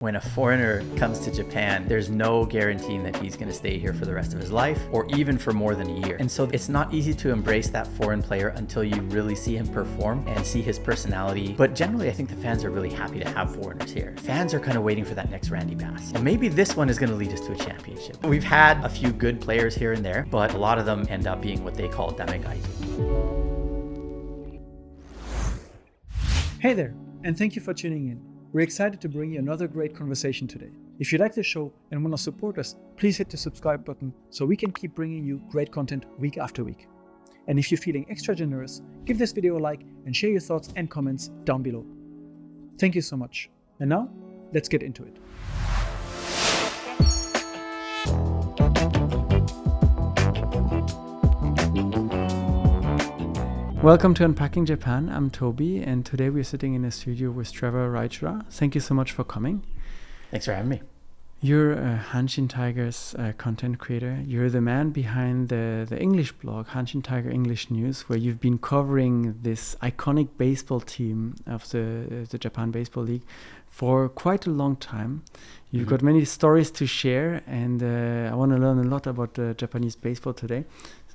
When a foreigner comes to Japan, there's no guaranteeing that he's going to stay here for the rest of his life or even for more than a year. And so it's not easy to embrace that foreign player until you really see him perform and see his personality. But generally, I think the fans are really happy to have foreigners here. Fans are kind of waiting for that next Randy Bass. And maybe this one is going to lead us to a championship. We've had a few good players here and there, but a lot of them end up being what they call damegaiju. Hey there, and thank you for tuning in. We're excited to bring you another great conversation today. If you like the show and want to support us, please hit the subscribe button so we can keep bringing you great content week after week. And if you're feeling extra generous, give this video a like and share your thoughts and comments down below. Thank you so much. And now, let's get into it. Welcome to Unpacking Japan. I'm Toby, and today we're sitting in a studio with Trevor. Thank you so much for coming. Thanks for having me. You're a Hanshin Tigers content creator. You're the man behind the English blog, Hanshin Tiger English News, where you've been covering this iconic baseball team of the Japan Baseball League for quite a long time. You've got many stories to share, and I want to learn a lot about Japanese baseball today.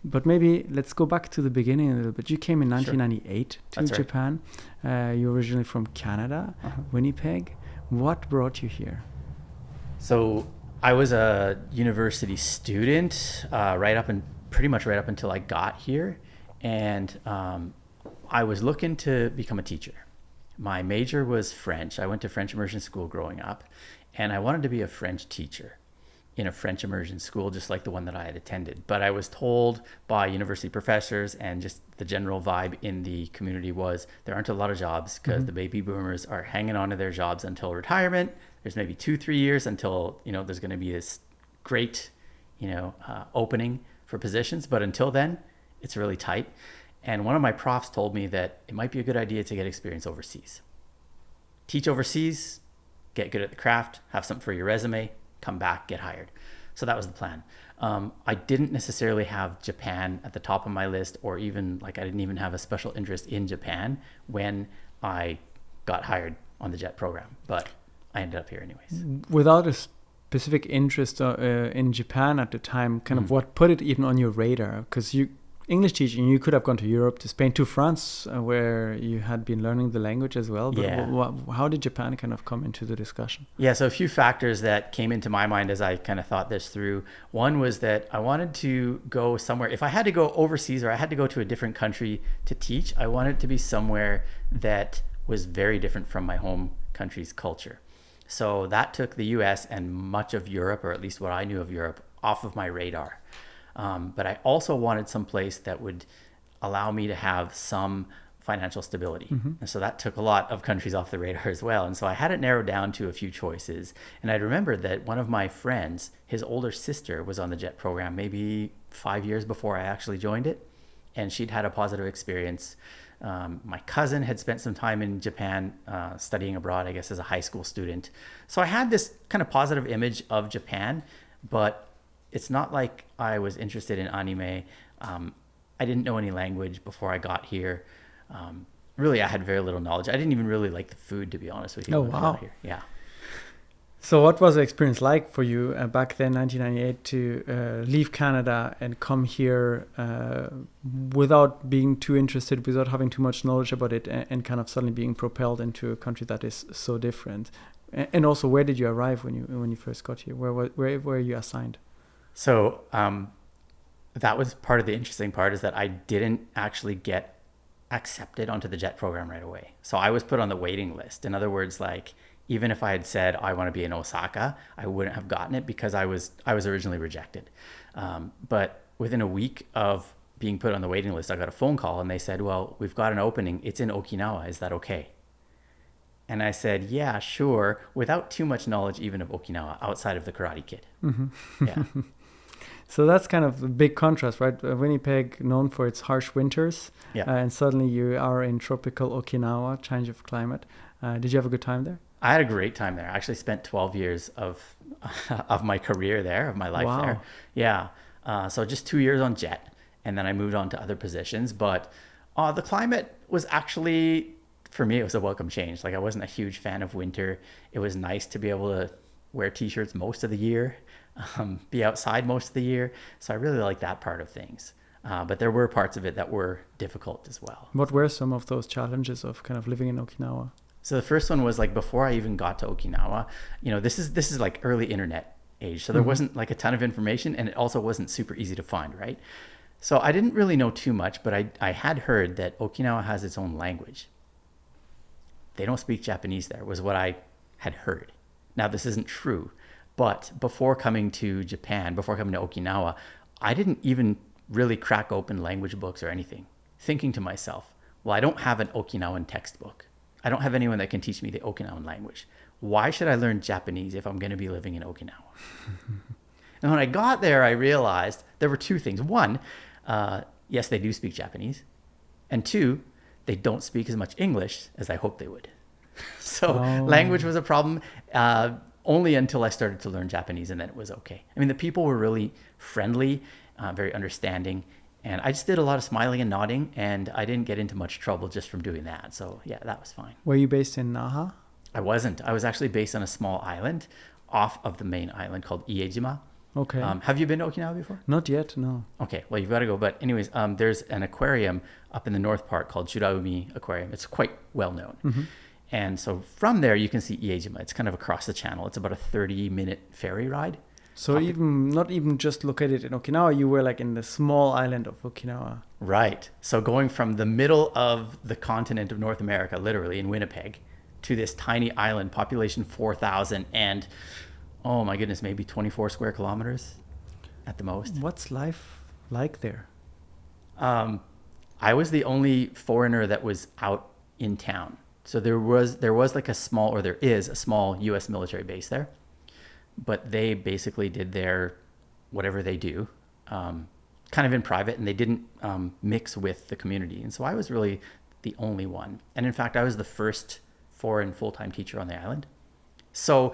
But maybe let's go back to the beginning a little bit. You came in 1998 to That's Japan. Right. You're originally from Canada, Winnipeg. What brought you here? So I was a university student pretty much right up until I got here. And I was looking to become a teacher. My major was French. I went to French immersion school growing up, and I wanted to be a French teacher in a French immersion school, just like the one that I had attended. But I was told by university professors, and just the general vibe in the community was there aren't a lot of jobs because the baby boomers are hanging on to their jobs until retirement. There's maybe 2-3 years until, there's going to be this great, opening for positions. But until then, it's really tight. And one of my profs told me that it might be a good idea to get experience overseas. Teach overseas, get good at the craft, have something for your resume, come back, get hired. So that was the plan. I didn't necessarily have Japan at the top of my list, or even I didn't even have a special interest in Japan when I got hired on the JET program, but I ended up here anyways. Without a specific interest in Japan at the time, kind of what put it even on your radar? Because English teaching, you could have gone to Europe, to Spain, to France, where you had been learning the language as well. But how did Japan kind of come into the discussion? Yeah, so a few factors that came into my mind as I kind of thought this through. One was that I wanted to go somewhere. If I had to go overseas or I had to go to a different country to teach, I wanted to be somewhere that was very different from my home country's culture. So that took the US and much of Europe, or at least what I knew of Europe, off of my radar. But I also wanted some place that would allow me to have some financial stability. And so that took a lot of countries off the radar as well. And so I had it narrowed down to a few choices. And I remembered that one of my friends, his older sister, was on the JET program maybe 5 years before I actually joined it. And she'd had a positive experience. My cousin had spent some time in Japan studying abroad, I guess, as a high school student. So I had this kind of positive image of Japan, but it's not like I was interested in anime. I didn't know any language before I got here. Really, I had very little knowledge. I didn't even really like the food, to be honest with you. Oh, wow. Here. Yeah. So what was the experience like for you back then, 1998, to leave Canada and come here without being too interested, without having too much knowledge about it, and kind of suddenly being propelled into a country that is so different? And also, where did you arrive when you first got here? Where were you assigned? So that was part of the interesting part, is that I didn't actually get accepted onto the JET program right away. So I was put on the waiting list. In other words, even if I had said I want to be in Osaka, I wouldn't have gotten it because I was originally rejected. But within a week of being put on the waiting list, I got a phone call and they said, well, we've got an opening. It's in Okinawa. Is that okay? And I said, yeah, sure, without too much knowledge even of Okinawa outside of the Karate Kid. Yeah. So that's kind of a big contrast, right? Winnipeg, known for its harsh winters, and suddenly you are in tropical Okinawa, change of climate. Did you have a good time there? I had a great time there. I actually spent 12 years of my career there, of my life there. Yeah. So just 2 years on JET, and then I moved on to other positions. But the climate was actually for me, it was a welcome change. Like I wasn't a huge fan of winter. It was nice to be able to wear t-shirts most of the year, be outside most of the year. So I really like that part of things. But there were parts of it that were difficult as well. What were some of those challenges of kind of living in Okinawa? So the first one was like before I even got to Okinawa, this is like early internet age. So there wasn't like a ton of information, and it also wasn't super easy to find, right? So I didn't really know too much, but I had heard that Okinawa has its own language. They don't speak Japanese there, was what I had heard. Now, this isn't true, but before coming to Japan, before coming to Okinawa, I didn't even really crack open language books or anything, thinking to myself, well, I don't have an Okinawan textbook. I don't have anyone that can teach me the Okinawan language. Why should I learn Japanese if I'm going to be living in Okinawa? And when I got there, I realized there were two things. One, yes, they do speak Japanese. And two, they don't speak as much English as I hoped they would. So language was a problem only until I started to learn Japanese, and then it was okay. I mean, the people were really friendly, very understanding. And I just did a lot of smiling and nodding, and I didn't get into much trouble just from doing that. So yeah, that was fine. Were you based in Naha? I wasn't. I was actually based on a small island off of the main island called Iejima. Okay. Have you been to Okinawa before? Not yet, no. Okay, well, you've got to go. But anyways, there's an aquarium up in the north part called Shuraumi Aquarium. It's quite well known. Mm-hmm. And so from there, you can see Iejima. It's kind of across the channel. It's about a 30-minute ferry ride. So not even just located in Okinawa, you were like in the small island of Okinawa. Right. So going from the middle of the continent of North America, literally in Winnipeg, to this tiny island, population 4,000, and oh my goodness, maybe 24 square kilometers at the most. What's life like there? I was the only foreigner that was out in town. So there was like there is a small U.S. military base there. But they basically did their whatever they do kind of in private, and they didn't mix with the community. And so I was really the only one. And in fact, I was the first foreign full-time teacher on the island. So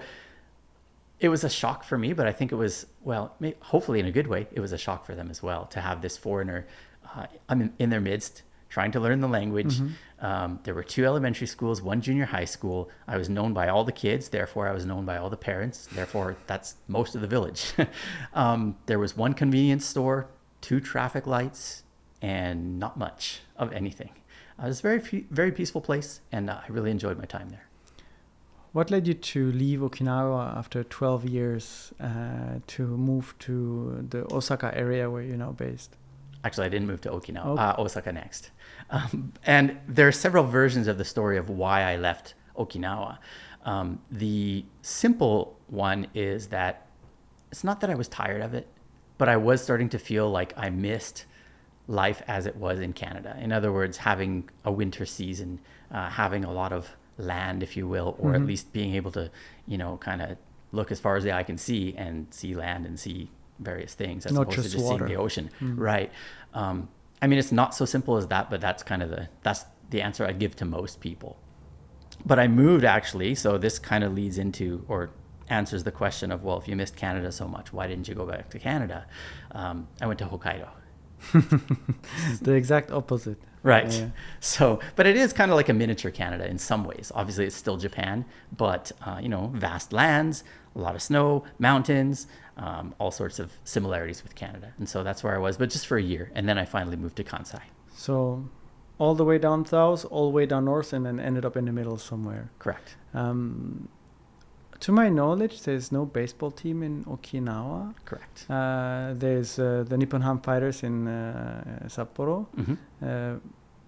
it was a shock for me, but I think it was, well, hopefully in a good way, it was a shock for them as well to have this foreigner in their midst, trying to learn the language. Mm-hmm. There were 2 elementary schools, 1 junior high school. I was known by all the kids. Therefore, I was known by all the parents. Therefore, that's most of the village. There was 1 convenience store, 2 traffic lights, and not much of anything. It was a very peaceful place, and I really enjoyed my time there. What led you to leave Okinawa after 12 years to move to the Osaka area where you're now based? Actually, I didn't move to Okinawa, Osaka next. And there are several versions of the story of why I left Okinawa. The simple one is that it's not that I was tired of it, but I was starting to feel like I missed life as it was in Canada. In other words, having a winter season, having a lot of land, if you will, or at least being able to, kind of look as far as the eye can see and see land and see various things as opposed to just seeing the ocean. Right. I mean, it's not so simple as that, but that's that's the answer I'd give to most people. But I moved actually, so this kind of leads into or answers the question of, well, if you missed Canada so much, why didn't you go back to Canada? I went to Hokkaido. The exact opposite. Right. Yeah. So, but it is kind of like a miniature Canada in some ways. Obviously, it's still Japan, but, vast lands, a lot of snow, mountains, all sorts of similarities with Canada. And so that's where I was, but just for a year. And then I finally moved to Kansai. So all the way down south, all the way down north, and then ended up in the middle somewhere. Correct. To my knowledge, there's no baseball team in Okinawa. Correct. There's the Nippon Ham Fighters in Sapporo. Mm-hmm.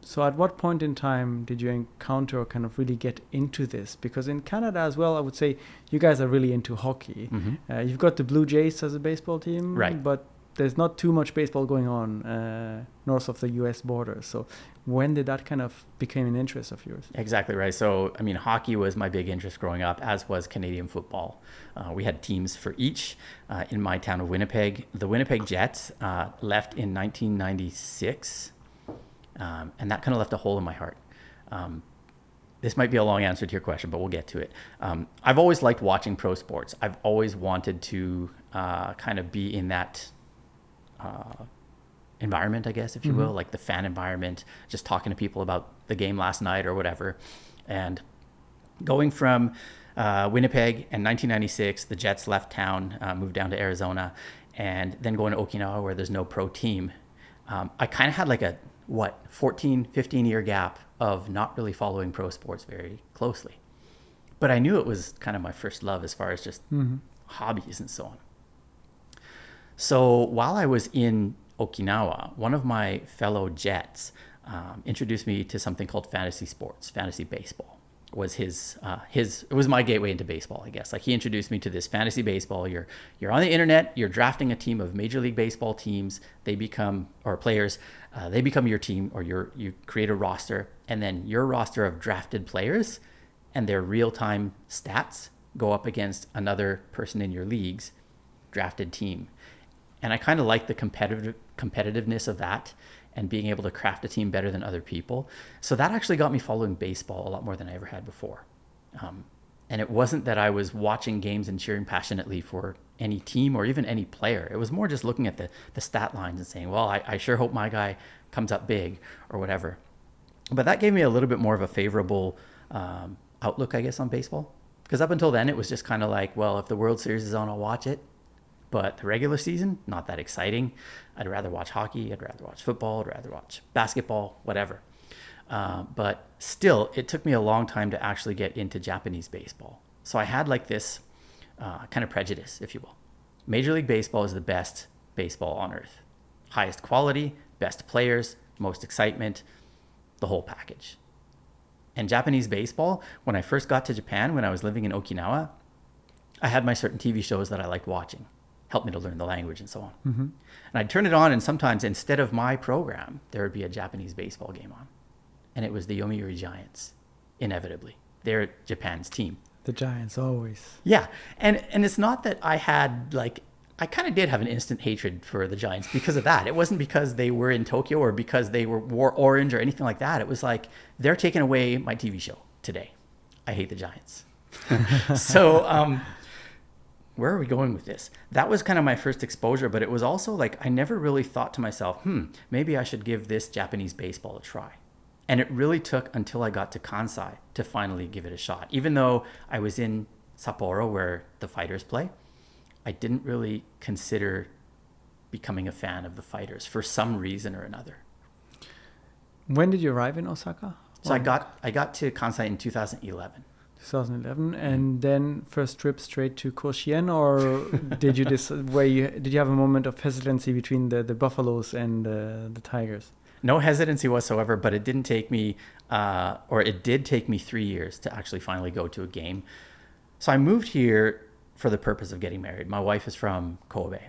So at what point in time did you encounter or kind of really get into this? Because in Canada as well, I would say you guys are really into hockey. Mm-hmm. You've got the Blue Jays as a baseball team, right? But there's not too much baseball going on north of the U.S. border. So when did that kind of become an interest of yours? Exactly right. So, I mean, hockey was my big interest growing up, as was Canadian football. We had teams for each in my town of Winnipeg. The Winnipeg Jets left in 1996, and that kind of left a hole in my heart. This might be a long answer to your question, but we'll get to it. I've always liked watching pro sports. I've always wanted to kind of be in that environment, I guess, if you will, like the fan environment, just talking to people about the game last night or whatever. And going from Winnipeg in 1996, the Jets left town, moved down to Arizona, and then going to Okinawa where there's no pro team. I kind of had like a, 14, 15 year gap of not really following pro sports very closely. But I knew it was kind of my first love as far as just hobbies and so on. So while I was in Okinawa, one of my fellow Jets introduced me to something called fantasy sports. Fantasy baseball was it was my gateway into baseball, I guess. Like he introduced me to this fantasy baseball. You're on the internet, you're drafting a team of Major League Baseball teams. They become, or players, they become your team, or you create a roster, and then your roster of drafted players and their real-time stats go up against another person in your league's drafted team. And I kind of like the competitiveness of that and being able to craft a team better than other people. So that actually got me following baseball a lot more than I ever had before. And it wasn't that I was watching games and cheering passionately for any team or even any player. It was more just looking at the stat lines and saying, well, I sure hope my guy comes up big or whatever. But that gave me a little bit more of a favorable outlook, I guess, on baseball. Because up until then, it was just kind of like, well, if the World Series is on, I'll watch it. But the regular season, not that exciting. I'd rather watch hockey. I'd rather watch football. I'd rather watch basketball, whatever. But still, it took me a long time to actually get into Japanese baseball. So I had like this kind of prejudice, if you will. Major League Baseball is the best baseball on earth. Highest quality, best players, most excitement, the whole package. And Japanese baseball, when I first got to Japan, when I was living in Okinawa, I had my certain TV shows that I liked watching. Helped me to learn the language and so on. And I'd turn it on, and sometimes instead of my program, there would be a Japanese baseball game on. And it was the Yomiuri Giants, inevitably. They're Japan's team. The Giants, always. Yeah. And it's not that I had, like, I kind of did have an instant hatred for the Giants because of that. It wasn't because they were in Tokyo or because they wore orange or anything like that. It was like, they're taking away my TV show today. I hate the Giants. So, where are we going with this? That was kind of my first exposure, but it was also like, I never really thought to myself, maybe I should give this Japanese baseball a try. And it really took until I got to Kansai to finally give it a shot. Even though I was in Sapporo where the Fighters play, I didn't really consider becoming a fan of the Fighters for some reason or another. When did you arrive in Osaka? So I got to Kansai in 2011. 2011, and then first trip straight to Koshien, or did you did you have a moment of hesitancy between the Buffaloes and the Tigers? No hesitancy whatsoever, but it didn't take me, or it did take me 3 years to actually finally go to a game. So I moved here for the purpose of getting married. My wife is from Kobe,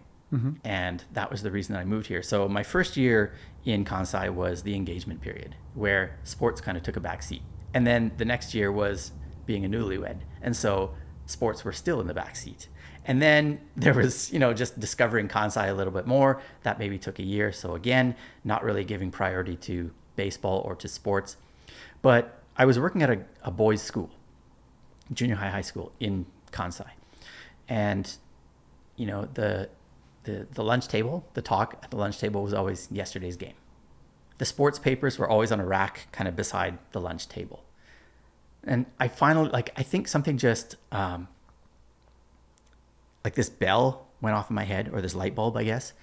and that was the reason that I moved here. So my first year in Kansai was the engagement period, where sports kind of took a back seat. And then the next year was being a newlywed. And so sports were still in the back seat. And then there was, just discovering Kansai a little bit more. That maybe took a year. So again, not really giving priority to baseball or to sports. But I was working at a boys' school, junior high school in Kansai. And, the lunch table, the talk at the lunch table was always yesterday's game. The sports papers were always on a rack kind of beside the lunch table. And I finally, I think something just, this bell went off in my head, or this light bulb, I guess.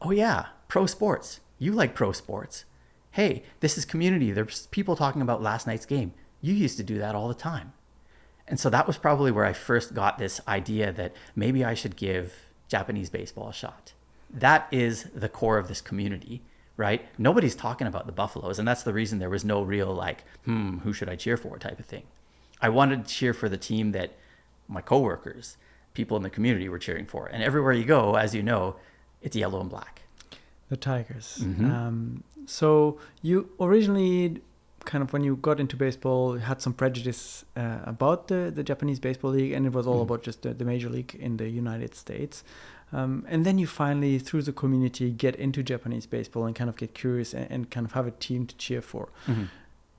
Oh yeah, pro sports. You like pro sports. Hey, this is community. There's people talking about last night's game. You used to do that all the time. And so that was probably where I first got this idea that maybe I should give Japanese baseball a shot. That is the core of this community. Right? Nobody's talking about the Buffaloes. And that's the reason there was no real who should I cheer for type of thing. I wanted to cheer for the team that my coworkers, people in the community were cheering for. And everywhere you go, as you know, it's yellow and black. The Tigers. So you originally, kind of when you got into baseball, had some prejudice about the Japanese Baseball League, and it was all about just the major league in the United States. And then you finally, through the community, get into Japanese baseball and kind of get curious and kind of have a team to cheer for.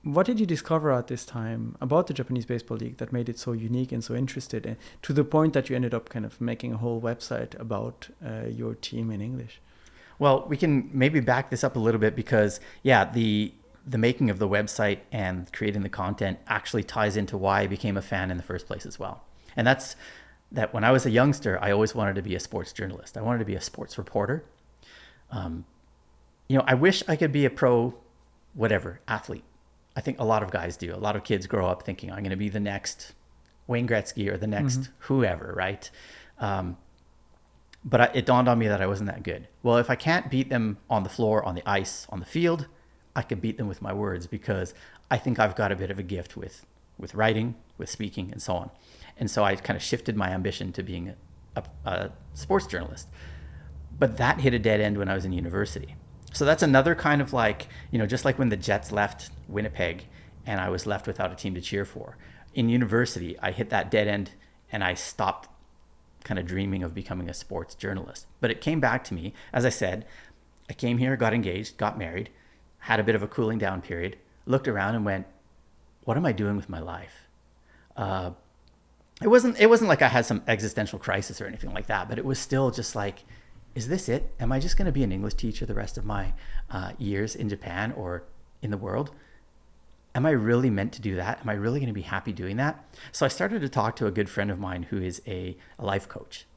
What did you discover at this time about the Japanese Baseball League that made it so unique and so interested, and to the point that you ended up kind of making a whole website about your team in English? Well, we can maybe back this up a little bit because, yeah, the making of the website and creating the content actually ties into why I became a fan in the first place as well. And that's that when I was a youngster, I always wanted to be a sports journalist. I wanted to be a sports reporter. I wish I could be a pro, whatever, athlete. I think a lot of guys do. A lot of kids grow up thinking, I'm going to be the next Wayne Gretzky or the next whoever, right? But it dawned on me that I wasn't that good. Well, if I can't beat them on the floor, on the ice, on the field, I can beat them with my words because I think I've got a bit of a gift with writing, with speaking, and so on. And so I kind of shifted my ambition to being a sports journalist. But that hit a dead end when I was in university. So that's another kind of like, just like when the Jets left Winnipeg and I was left without a team to cheer for. In university, I hit that dead end and I stopped kind of dreaming of becoming a sports journalist. But it came back to me. As I said, I came here, got engaged, got married, had a bit of a cooling down period, looked around and went, what am I doing with my life? It wasn't like I had some existential crisis or anything like that, but it was still just like, is this it? Am I just going to be an English teacher the rest of my years in Japan or in the world? Am I really meant to do that? Am I really going to be happy doing that? So I started to talk to a good friend of mine who is a life coach.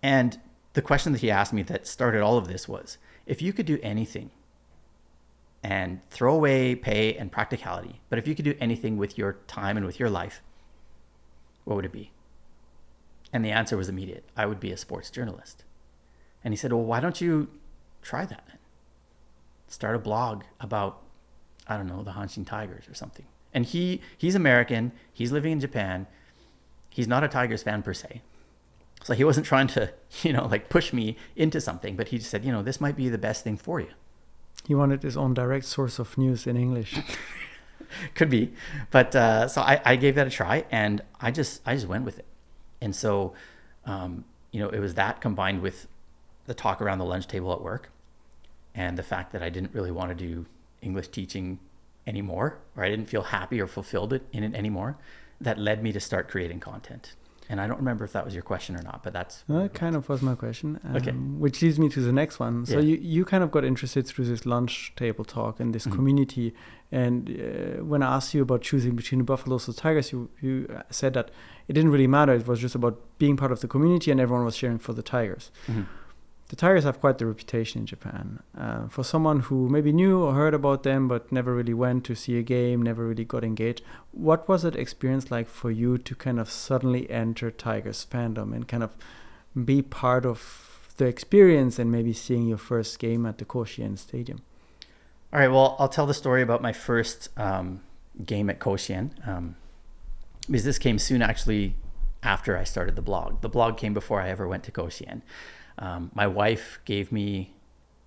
And the question that he asked me that started all of this was, if you could do anything and throw away pay and practicality, but if you could do anything with your time and with your life, what would it be? And the answer was immediate. I would be a sports journalist. And he said, well, why don't you try that then? Start a blog about, I don't know, the Hanshin Tigers or something. And he's American. He's living in Japan. He's not a Tigers fan per se. So he wasn't trying to, push me into something, but he just said, this might be the best thing for you. He wanted his own direct source of news in English. Could be. But so I gave that a try and I just went with it. And so, it was that combined with the talk around the lunch table at work and the fact that I didn't really want to do English teaching anymore, or I didn't feel happy or fulfilled in it anymore, that led me to start creating content. And I don't remember if that was your question or not, but that's... That kind of was my question. Okay. Which leads me to the next one. So you kind of got interested through this lunch table talk and this community. And when I asked you about choosing between the Buffaloes or Tigers, you said that it didn't really matter. It was just about being part of the community and everyone was cheering for the Tigers. Mm-hmm. The Tigers have quite the reputation in Japan. For someone who maybe knew or heard about them but never really went to see a game, never really got engaged, what was that experience like for you to kind of suddenly enter Tigers fandom and kind of be part of the experience and maybe seeing your first game at the Koshien Stadium? All right, well, I'll tell the story about my first game at Koshien, because this came soon actually after I started the blog. The blog came before I ever went to Koshien. My wife gave me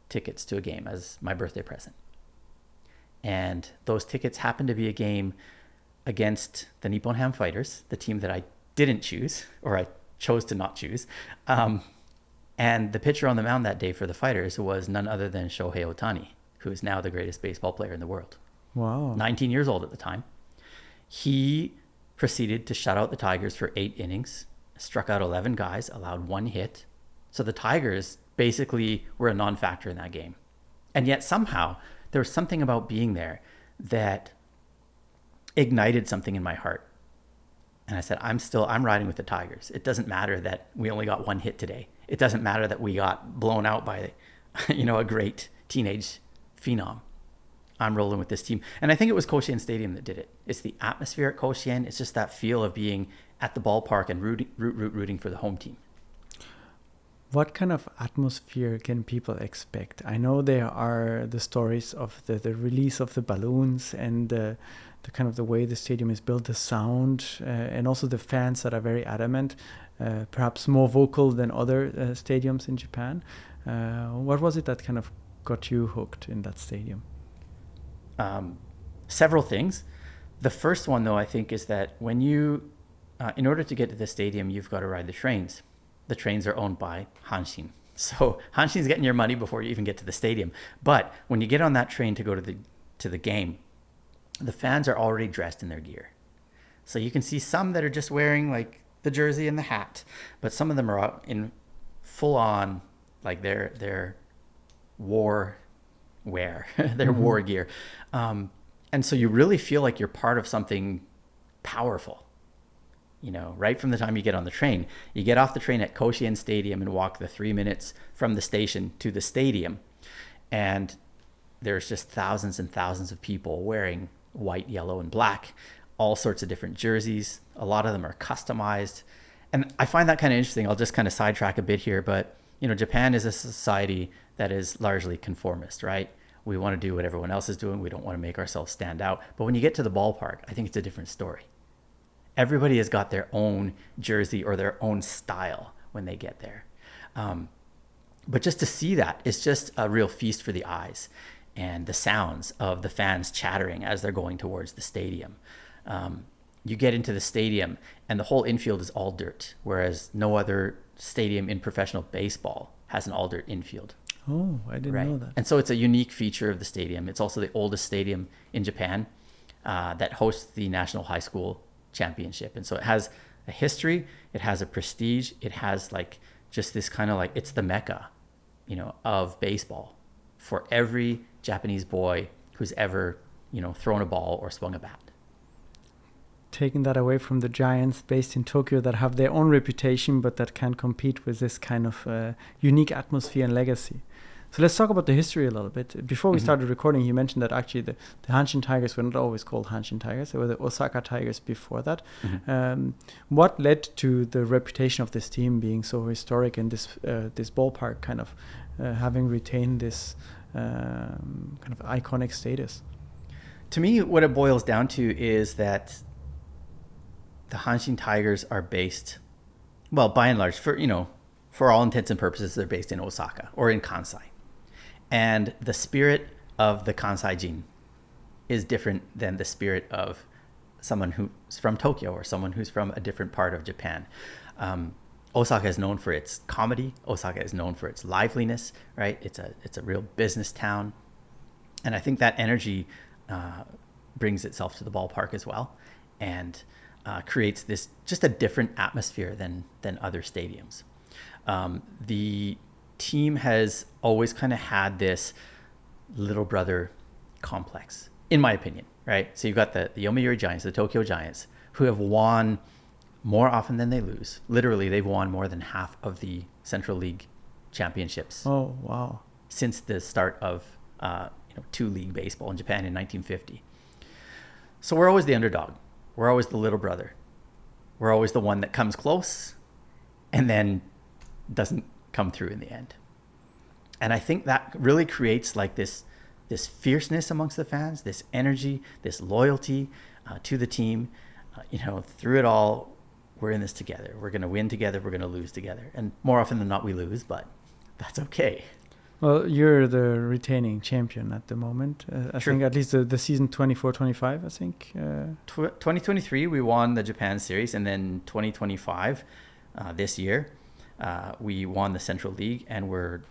tickets to a game as my birthday present. And those tickets happened to be a game against the Nippon Ham Fighters, the team that I didn't choose, or I chose to not choose. And the pitcher on the mound that day for the Fighters was none other than Shohei Ohtani, who is now the greatest baseball player in the world. Wow. 19 years old at the time. He proceeded to shut out the Tigers for 8 innings, struck out 11 guys, allowed 1 hit. So the Tigers basically were a non-factor in that game. And yet somehow there was something about being there that ignited something in my heart. And I said, I'm riding with the Tigers. It doesn't matter that we only got 1 hit today. It doesn't matter that we got blown out by, a great teenage phenom. I'm rolling with this team. And I think it was Koshien Stadium that did it. It's the atmosphere at Koshien. It's just that feel of being at the ballpark and rooting for the home team. What kind of atmosphere can people expect? I know there are the stories of the release of the balloons and the kind of the way the stadium is built, the sound, and also the fans that are very adamant, perhaps more vocal than other stadiums in Japan. What was it that kind of got you hooked in that stadium? Several things. The first one, though, I think is that when you, in order to get to the stadium, you've got to ride the trains. The trains are owned by Hanshin. So Hanshin's getting your money before you even get to the stadium. But when you get on that train to go to the game, the fans are already dressed in their gear. So you can see some that are just wearing like the jersey and the hat, but some of them are out in full on like their war wear, their war gear. And so you really feel like you're part of something powerful. Right from the time you get on the train. You get off the train at Koshien Stadium and walk the 3 minutes from the station to the stadium. And there's just thousands and thousands of people wearing white, yellow, and black, all sorts of different jerseys. A lot of them are customized. And I find that kind of interesting. I'll just kind of sidetrack a bit here, but Japan is a society that is largely conformist, right? We want to do what everyone else is doing. We don't want to make ourselves stand out. But when you get to the ballpark, I think it's a different story. Everybody has got their own jersey or their own style when they get there. But just to see that, it's just a real feast for the eyes, and the sounds of the fans chattering as they're going towards the stadium. You get into the stadium and the whole infield is all dirt, whereas no other stadium in professional baseball has an all dirt infield. Oh, I didn't know that. And so it's a unique feature of the stadium. It's also the oldest stadium in Japan that hosts the National High School Championship. And so it has a history, it has a prestige, it has like just this kind of like, it's the mecca, of baseball for every Japanese boy who's ever, thrown a ball or swung a bat. Taking that away from the Giants based in Tokyo that have their own reputation, but that can compete with this kind of unique atmosphere and legacy. So let's talk about the history a little bit. Before we started recording, you mentioned that actually the Hanshin Tigers were not always called Hanshin Tigers. They were the Osaka Tigers before that. What led to the reputation of this team being so historic and this ballpark kind of having retained this kind of iconic status? To me, what it boils down to is that the Hanshin Tigers are based, well, by and large, for all intents and purposes, they're based in Osaka or in Kansai. And the spirit of the Kansai-jin is different than the spirit of someone who's from Tokyo or someone who's from a different part of Japan. Osaka is known for its comedy. Osaka is known for its liveliness, right? It's a real business town. And I think that energy brings itself to the ballpark as well, and creates this just a different atmosphere than other stadiums. The team has always kind of had this little brother complex, in my opinion, right? So you've got the Yomiuri Giants, the Tokyo Giants, who have won more often than they lose. Literally, they've won more than half of the Central League championships. Oh, wow. Since the start of two-league baseball in Japan in 1950. So we're always the underdog. We're always the little brother. We're always the one that comes close and then doesn't come through in the end. And I think that really creates like this fierceness amongst the fans, this energy, this loyalty to the team. Through it all, we're in this together. We're going to win together. We're going to lose together. And more often than not, we lose, but that's okay. Well, you're the retaining champion at the moment. I think at least the season 24-25, I think. 2023, we won the Japan Series, and then 2025, this year, we won the Central League, and we're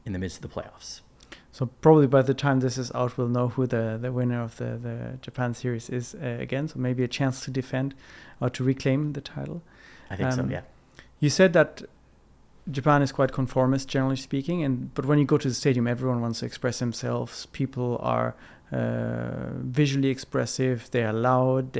in the midst of the playoffs. So probably by the time this is out, we'll know who the winner of the Japan Series is again. So maybe a chance to defend or to reclaim the title. I think so, yeah. You said that Japan is quite conformist, generally speaking, but when you go to the stadium, everyone wants to express themselves. People are visually expressive. They are loud.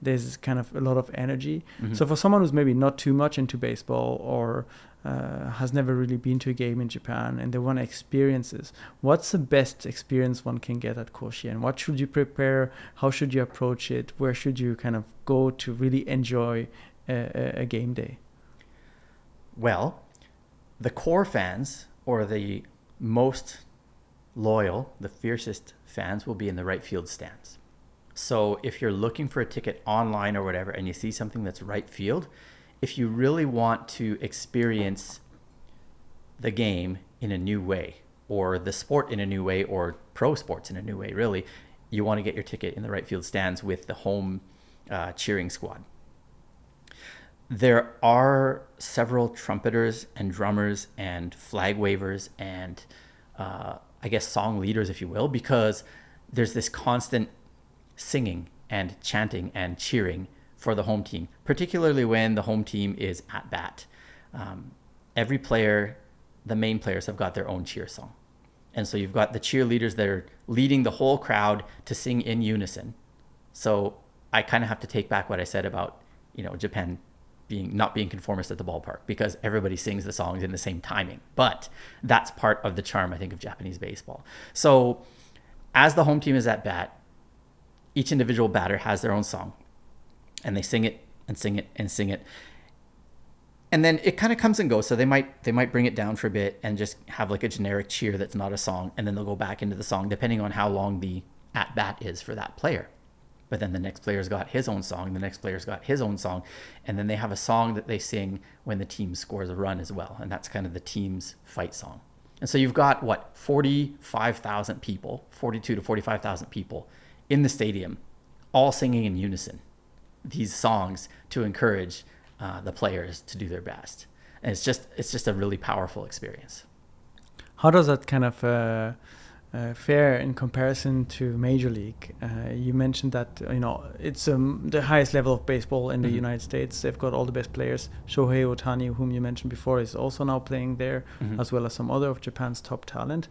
There's kind of a lot of energy. Mm-hmm. So for someone who's maybe not too much into baseball or has never really been to a game in Japan and they want experiences, what's the best experience one can get at Koshien? What should you prepare? How should you approach it? Where should you kind of go to really enjoy a game day? Well, the core fans, or the most loyal, the fiercest fans, will be in the right field stands. So if you're looking for a ticket online or whatever and you see something that's right field, if you really want to experience the game in a new way, or the sport in a new way, or pro sports in a new way, really, you want to get your ticket in the right field stands with the home cheering squad. There are several trumpeters and drummers and flag wavers and I guess song leaders, if you will, because there's this constant singing and chanting and cheering for the home team, particularly when the home team is at bat. Every player the main players have got their own cheer song. And so you've got the cheerleaders that are leading the whole crowd to sing in unison. So I kind of have to take back what I said about, Japan not being conformist at the ballpark, because everybody sings the songs in the same timing. But that's part of the charm, I think, of Japanese baseball. So as the home team is at bat, each individual batter has their own song, and they sing it and sing it and sing it. And then it kind of comes and goes. So they might bring it down for a bit and just have like a generic cheer that's not a song, and then they'll go back into the song depending on how long the at bat is for that player. But then the next player's got his own song, the next player's got his own song, and then they have a song that they sing when the team scores a run as well. And that's kind of the team's fight song. And so you've got 45,000 people, 42 to 45,000 people in the stadium, all singing in unison these songs to encourage the players to do their best. And it's just a really powerful experience. How does that kind of fare in comparison to Major League? You mentioned that it's the highest level of baseball in the United States. They've got all the best players. Shohei Ohtani, whom you mentioned before, is also now playing there, as well as some other of Japan's top talent.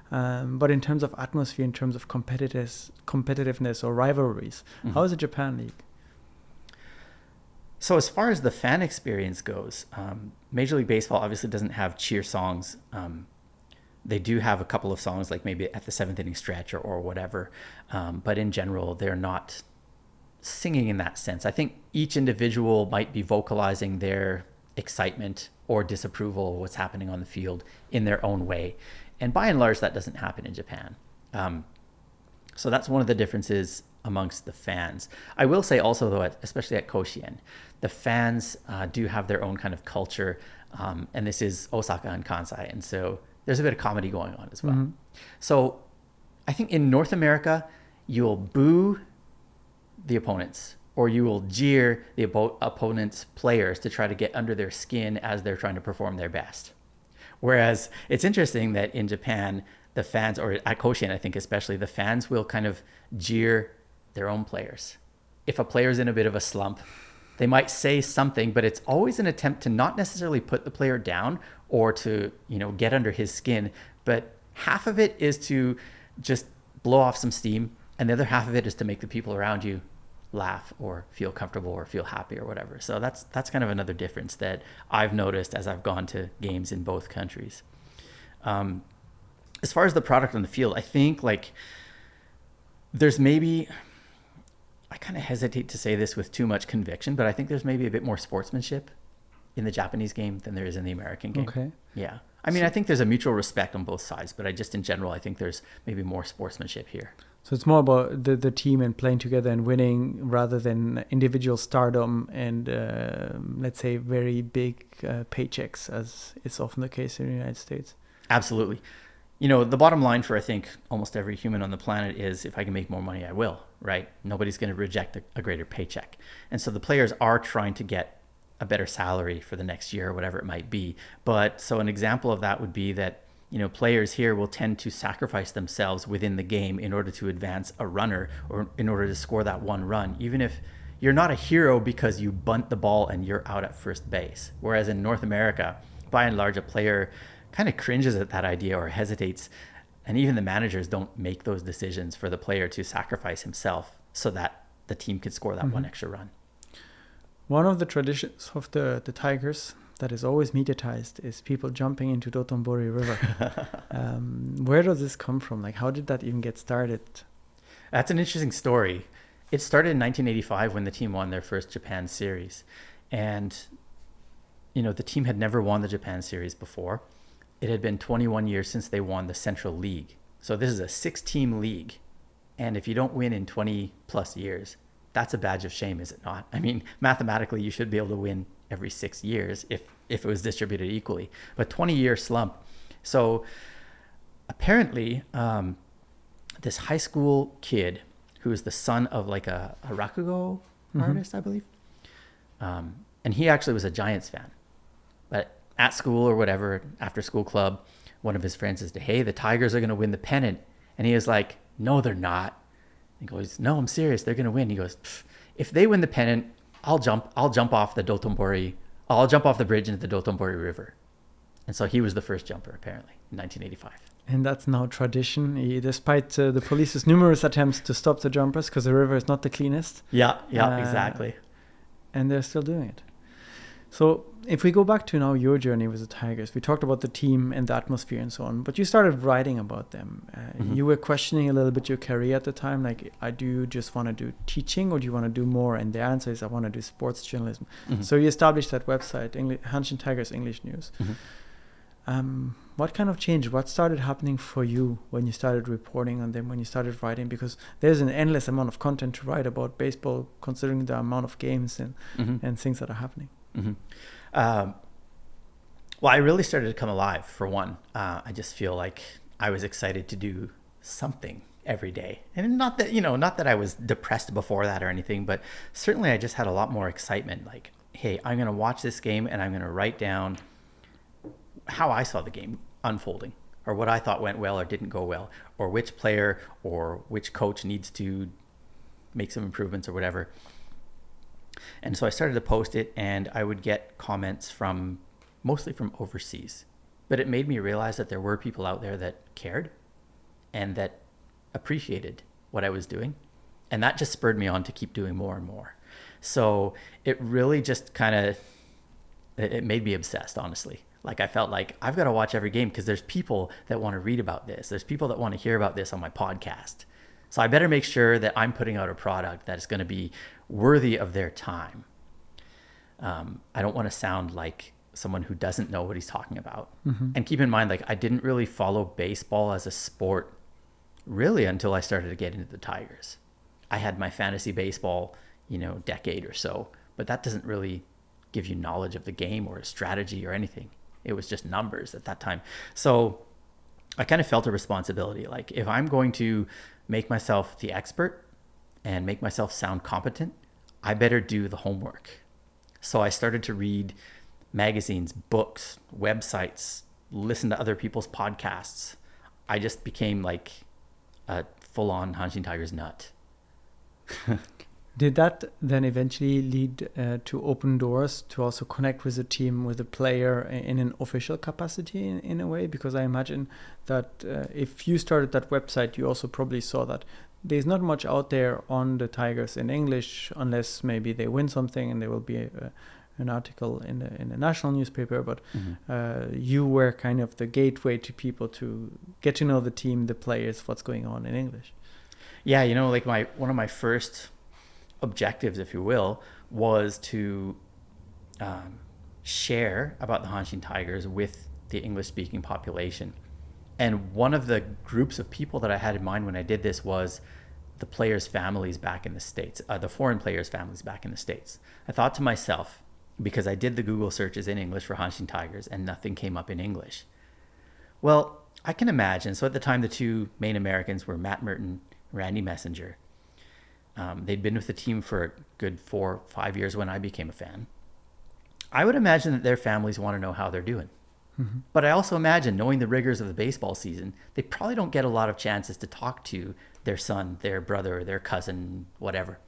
But in terms of atmosphere, in terms of competitiveness or rivalries, how is the Japan League? So as far as the fan experience goes, Major League Baseball obviously doesn't have cheer songs. They do have a couple of songs, like maybe at the seventh inning stretch or whatever. But in general, they're not singing in that sense. I think each individual might be vocalizing their excitement or disapproval of what's happening on the field in their own way. And by and large, that doesn't happen in Japan. So that's one of the differences amongst the fans. I will say also, though, especially at Koshien, the fans do have their own kind of culture. And this is Osaka and Kansai. And so there's a bit of comedy going on as well. So I think in North America, you'll boo the opponents, or you will jeer the opponent's players to try to get under their skin as they're trying to perform their best. Whereas it's interesting that in Japan, the fans, or at Koshien, I think especially, the fans will kind of jeer their own players. If a player's in a bit of a slump, they might say something, but it's always an attempt to not necessarily put the player down or to, get under his skin. But half of it is to just blow off some steam, and the other half of it is to make the people around you laugh or feel comfortable or feel happy or whatever. So that's kind of another difference that I've noticed as I've gone to games in both countries. As far as the product on the field, I think there's maybe, I kind of hesitate to say this with too much conviction, but I think there's maybe a bit more sportsmanship in the Japanese game than there is in the American game. Okay. Yeah. I mean, I think there's a mutual respect on both sides, but in general, I think there's maybe more sportsmanship here. So it's more about the team and playing together and winning rather than individual stardom and, let's say, very big paychecks, as is often the case in the United States. Absolutely. The bottom line for, I think, almost every human on the planet is, if I can make more money, I will, right? Nobody's going to reject a greater paycheck. And so the players are trying to get a better salary for the next year or whatever it might be. But so an example of that would be that, players here will tend to sacrifice themselves within the game in order to advance a runner or in order to score that one run, even if you're not a hero because you bunt the ball and you're out at first base. Whereas in North America, by and large, a player kind of cringes at that idea or hesitates. And even the managers don't make those decisions for the player to sacrifice himself so that the team could score that one extra run. One of the traditions of the Tigers that is always mediatized is people jumping into Dotonbori River. Where does this come from? How did that even get started? That's an interesting story. It started in 1985 when the team won their first Japan series. And, the team had never won the Japan series before. It had been 21 years since they won the Central League. So this is a 6-team league. And if you don't win in 20 plus years, that's a badge of shame, is it not? I mean, mathematically, you should be able to win every 6 years if it was distributed equally. But 20-year slump. So apparently, this high school kid who is the son of a rakugo artist, I believe. And he actually was a Giants fan. But at school or whatever, after school club, one of his friends says, hey, the Tigers are going to win the pennant. And he is like, no, they're not. He goes, no, I'm serious. They're going to win. He goes, if they win the pennant, I'll jump off the Dotonbori. I'll jump off the bridge into the Dotonbori River. And so he was the first jumper, apparently, in 1985. And that's now tradition, despite the police's numerous attempts to stop the jumpers because the river is not the cleanest. Yeah, exactly. And they're still doing it. So if we go back to now your journey with the Tigers, we talked about the team and the atmosphere and so on, but you started writing about them. You were questioning a little bit your career at the time, like, do you just want to do teaching or do you want to do more? And the answer is, I want to do sports journalism. So you established that website, Hanshin Tigers English News. What kind of change? What started happening for you when you started reporting on them, when you started writing? Because there's an endless amount of content to write about baseball, considering the amount of games and things that are happening. Well, I really started to come alive, for one. I just feel like I was excited to do something every day. And not that I was depressed before that or anything, but certainly I just had a lot more excitement. Like, hey, I'm going to watch this game and I'm going to write down how I saw the game unfolding, or what I thought went well or didn't go well, or which player or which coach needs to make some improvements or whatever. And so I started to post it, and I would get comments mostly from overseas. But it made me realize that there were people out there that cared and that appreciated what I was doing. And that just spurred me on to keep doing more and more. So it really just it made me obsessed, honestly. Like, I felt like I've got to watch every game because there's people that want to read about this. There's people that want to hear about this on my podcast. So I better make sure that I'm putting out a product that is going to be worthy of their time. I don't want to sound like someone who doesn't know what he's talking about. And keep in mind, like, I didn't really follow baseball as a sport really until I started to get into the Tigers. I had my fantasy baseball, decade or so, but that doesn't really give you knowledge of the game or a strategy or anything. It was just numbers at that time. So I kind of felt a responsibility. Like, if I'm going to make myself the expert and make myself sound competent, I better do the homework. So I started to read magazines, books, websites, listen to other people's podcasts. I just became like a full-on Hanshin Tigers nut. Did that then eventually lead to open doors to also connect with the team, with the player in an official capacity in a way? Because I imagine that if you started that website, you also probably saw that there's not much out there on the Tigers in English, unless maybe they win something and there will be an article in the national newspaper. But you were kind of the gateway to people to get to know the team, the players, what's going on in English. Yeah, like one of my first objectives, if you will, was to share about the Hanshin Tigers with the English-speaking population. And one of the groups of people that I had in mind when I did this was the players' families back in the States, the foreign players' families back in the States. I thought to myself, because I did the Google searches in English for Hanshin Tigers and nothing came up in English. Well, I can imagine. So at the time, the two main Americans were Matt Merton, Randy Messenger. They'd been with the team for a good 4 or 5 years when I became a fan. I would imagine that their families want to know how they're doing. But I also imagine, knowing the rigors of the baseball season, they probably don't get a lot of chances to talk to their son, their brother, their cousin, whatever,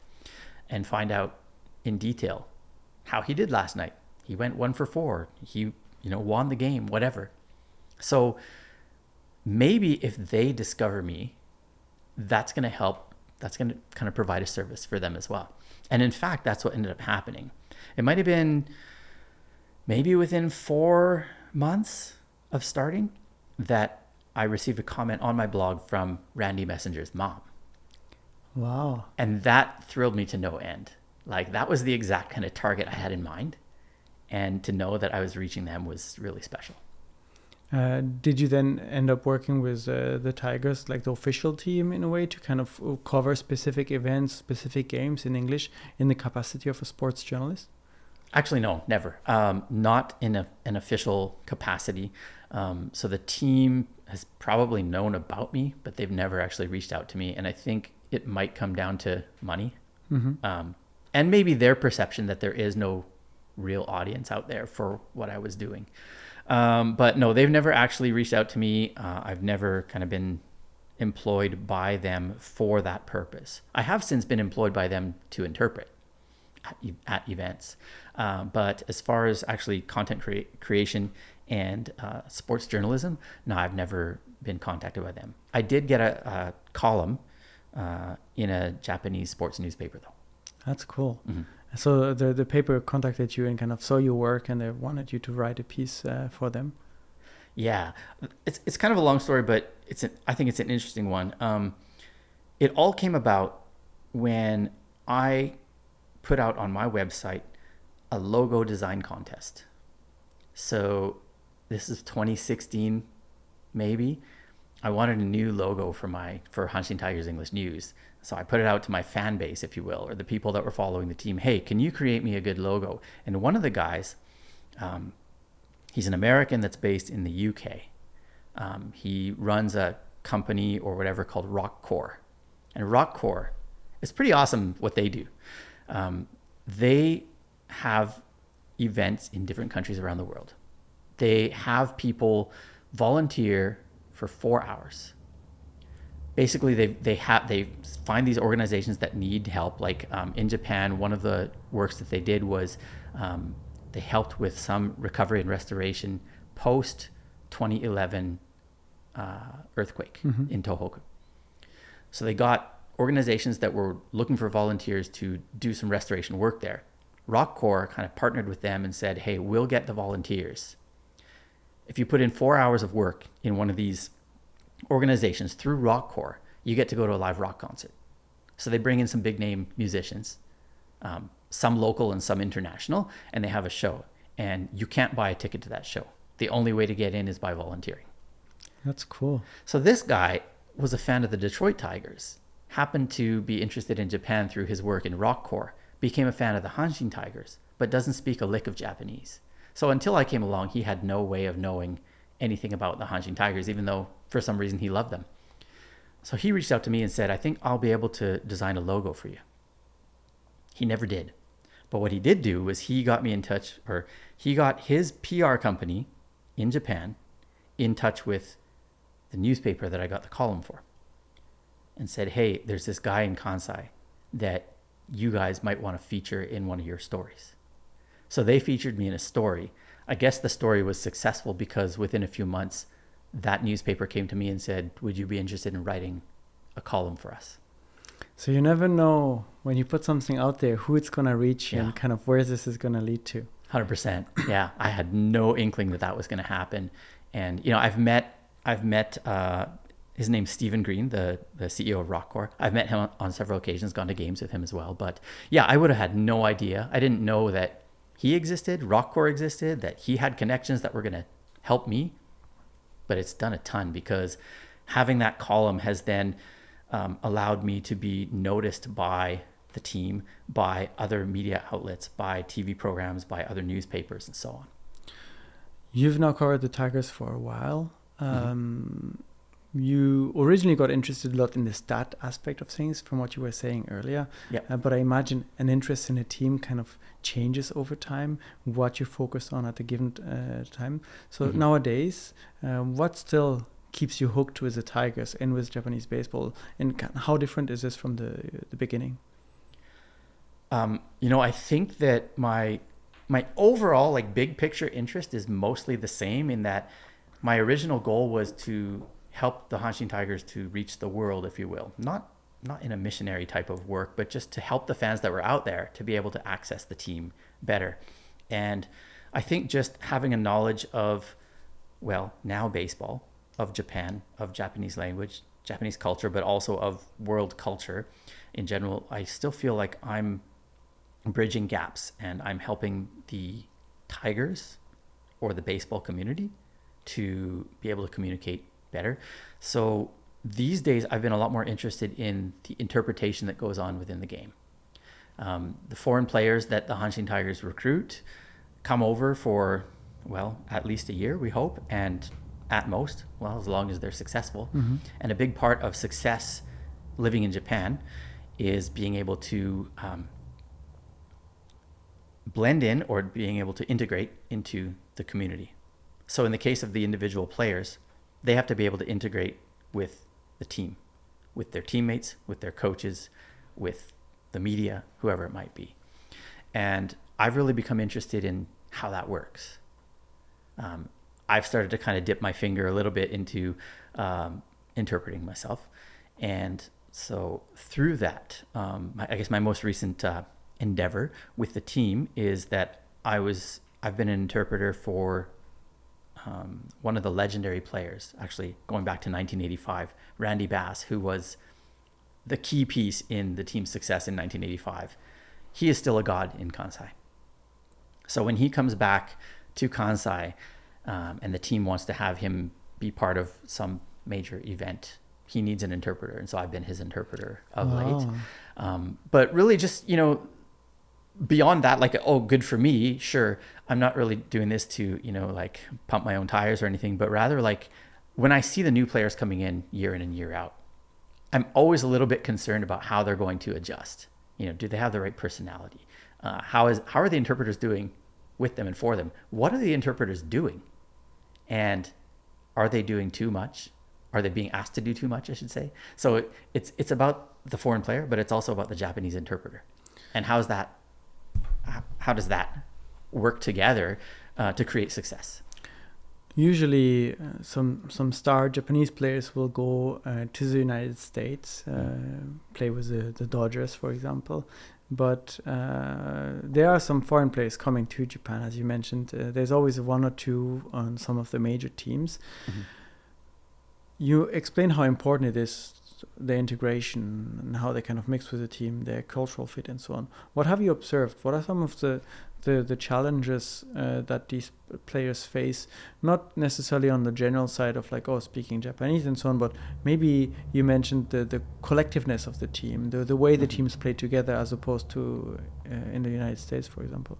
and find out in detail how he did last night. He went 1 for 4. He, won the game, whatever. So maybe if they discover me, that's going to help. That's going to kind of provide a service for them as well. And in fact, that's what ended up happening. It might have been maybe within 4 months of starting that I received a comment on my blog from Randy Messenger's mom. Wow. And that thrilled me to no end. Like, that was the exact kind of target I had in mind. And to know that I was reaching them was really special. Did you then end up working with the Tigers, like the official team in a way, to kind of cover specific events, specific games in English in the capacity of a sports journalist? Actually, no, never. Not in an official capacity. So the team has probably known about me, but they've never actually reached out to me. And I think it might come down to money. And maybe their perception that there is no real audience out there for what I was doing. But no, they've never actually reached out to me. I've never kind of been employed by them for that purpose. I have since been employed by them to interpret at events. But as far as actually content creation and sports journalism. No, I've never been contacted by them. I did get a column in a Japanese sports newspaper, though. That's cool. Mm-hmm. So the paper contacted you and kind of saw your work, and they wanted you to write a piece for them. Yeah, it's kind of a long story, but I think it's an interesting one. It all came about when I put out on my website a logo design contest. So this is 2016, maybe. I wanted a new logo for Hanshin Tigers English News. So I put it out to my fan base, if you will, or the people that were following the team. Hey, can you create me a good logo? And one of the guys, he's an American that's based in the UK. He runs a company or whatever called Rockcore. And Rockcore is pretty awesome what they do. They have events in different countries around the world. They have people volunteer for 4 hours. Basically, they find these organizations that need help. Like in Japan, one of the works that they did was they helped with some recovery and restoration post 2011 earthquake in Tohoku. So they got organizations that were looking for volunteers to do some restoration work there. Rockcore kind of partnered with them and said, hey, we'll get the volunteers. If you put in 4 hours of work in one of these organizations through Rockcore, you get to go to a live rock concert. So they bring in some big name musicians, some local and some international, and they have a show. And you can't buy a ticket to that show. The only way to get in is by volunteering. That's cool. So this guy was a fan of the Detroit Tigers, happened to be interested in Japan through his work in Rockcore, became a fan of the Hanshin Tigers, but doesn't speak a lick of Japanese. So until I came along, he had no way of knowing anything about the Hanshin Tigers, even though for some reason he loved them. So he reached out to me and said, I think I'll be able to design a logo for you. He never did. But what he did do was he got me in touch, or he got his PR company in Japan in touch with the newspaper that I got the column for, and said, hey, there's this guy in Kansai that you guys might want to feature in one of your stories. So they featured me in a story. I guess the story was successful because within a few months, that newspaper came to me and said, would you be interested in writing a column for us? So you never know when you put something out there who it's going to reach and kind of where this is going to lead to. 100%. Yeah. I had no inkling that was going to happen. And, you know, I've met his name's Stephen Green, the CEO of Rockcore. I've met him on several occasions, gone to games with him as well. But yeah, I would have had no idea. I didn't know that he existed, Rockcore existed, that he had connections that were going to help me. But it's done a ton because having that column has then allowed me to be noticed by the team, by other media outlets, by TV programs, by other newspapers, and so on. You've now covered the Tigers for a while. You originally got interested a lot in the stat aspect of things from what you were saying earlier. Yep. But I imagine an interest in a team kind of changes over time, what you focus on at a given time. So nowadays, what still keeps you hooked with the Tigers and with Japanese baseball? And how different is this from the beginning? You know, I think that my overall like big picture interest is mostly the same, in that my original goal was to help the Hanshin Tigers to reach the world, if you will. Not in a missionary type of work, but just to help the fans that were out there to be able to access the team better. And I think just having a knowledge of, well, now baseball, of Japan, of Japanese language, Japanese culture, but also of world culture in general, I still feel like I'm bridging gaps and I'm helping the Tigers or the baseball community to be able to communicate better. So these days I've been a lot more interested in the interpretation that goes on within the game. The foreign players that the Hanshin Tigers recruit come over for, well, at least a year, we hope, and at most, well, as long as they're successful. And a big part of success living in Japan is being able to blend in or being able to integrate into the community. So in the case of the individual players, they have to be able to integrate with the team, with their teammates, with their coaches, with the media, whoever it might be. And I've really become interested in how that works. I've started to kind of dip my finger a little bit into interpreting myself. And so through that, I guess my most recent endeavor with the team is that I've been an interpreter for one of the legendary players, actually going back to 1985, Randy Bass, who was the key piece in the team's success in 1985. He is still a god in Kansai. So when he comes back to Kansai and the team wants to have him be part of some major event, he needs an interpreter. And so I've been his interpreter of late. But really just, beyond that, like, oh, good for me. Sure. I'm not really doing this to, like pump my own tires or anything, but rather like when I see the new players coming in and year out, I'm always a little bit concerned about how they're going to adjust. Do they have the right personality? How are the interpreters doing with them and for them? What are the interpreters doing? And are they doing too much? Are they being asked to do too much, I should say? So it's about the foreign player, but it's also about the Japanese interpreter. And how does that work together to create success? Usually, some star Japanese players will go to the United States, play with the Dodgers, for example. But there are some foreign players coming to Japan, as you mentioned. There's always one or two on some of the major teams. Mm-hmm. You explain how important it is, the integration and how they kind of mix with the team, their cultural fit and so on. What have you observed? What are some of the challenges that these players face, not necessarily on the general side of like, speaking Japanese and so on, but maybe you mentioned the collectiveness of the team, the way the teams play together as opposed to in the United States, for example?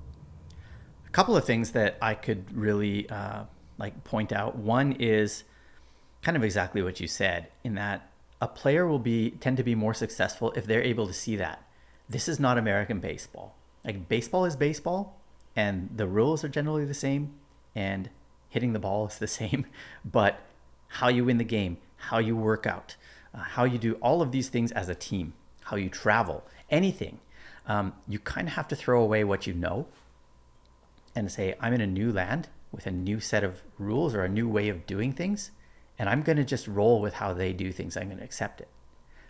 A couple of things that I could really point out. One is kind of exactly what you said, in that a player will tend to be more successful if they're able to see that this is not American baseball. Like, baseball is baseball, and the rules are generally the same, and hitting the ball is the same, but how you win the game, how you work out, how you do all of these things as a team, how you travel, anything, you kind of have to throw away what you know and say, I'm in a new land with a new set of rules or a new way of doing things, and I'm going to just roll with how they do things. I'm going to accept it.